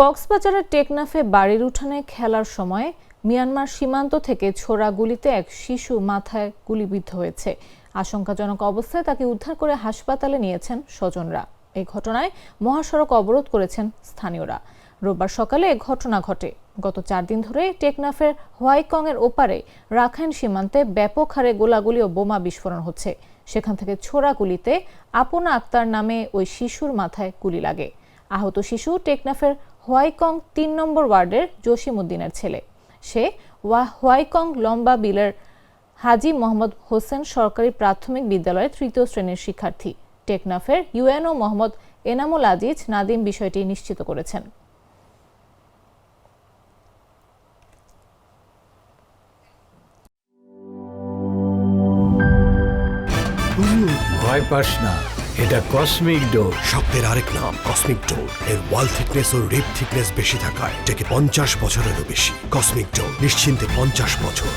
কক্সবাজারের টেকনাফে বাড়ির উঠানে খেলার সময় মিয়ানমার সীমান্ত থেকে ছোড়া গুলিতে এক শিশু মাথায় গুলিবিদ্ধ হয়েছে। আশঙ্কাজনক অবস্থায় তাকে উদ্ধার করে হাসপাতালে নিয়েছেন স্বজনরা। এই ঘটনায় মহাসড়ক অবরোধ করেছেন স্থানীয়রা। রোববার সকালে এ ঘটনা ঘটে। গত 4 দিন ধরে টেকনাফের হোয়াইকং এর ওপারে রাখাইন সীমান্তে ব্যাপক হারে গোলাগুলি ও বোমা বিস্ফোরণ হচ্ছে। সেখান থেকে ছোড়া গুলিতে আপনা আক্তার নামে ওই শিশুর মাথায় গুলি লাগে। আহত শিশু টেকনাফের হোয়াইকং 3 নম্বর ওয়ার্ডের জসিম উদ্দিনের ছেলে। সে হোয়াইকং লম্বা বিলের হাজী মোহাম্মদ হোসেন সরকারি প্রাথমিক বিদ্যালয়ের 3য় শ্রেণীর শিক্ষার্থী। টেকনাফের ইউএনও মোহাম্মদ এনামুল আজিজ নাদিম বিষয়টি নিশ্চিত করেছেন। ভয় পাস না, এটা কসমিক ডোর। শব্দের আরেক নাম কসমিক ডোর। এর ওয়াল থিকনেস ও রিপ থিকনেস বেশি থাকায় এটাকে 50 বছরেরও বেশি। কসমিক ডোর, নিশ্চিন্তে 50 বছর।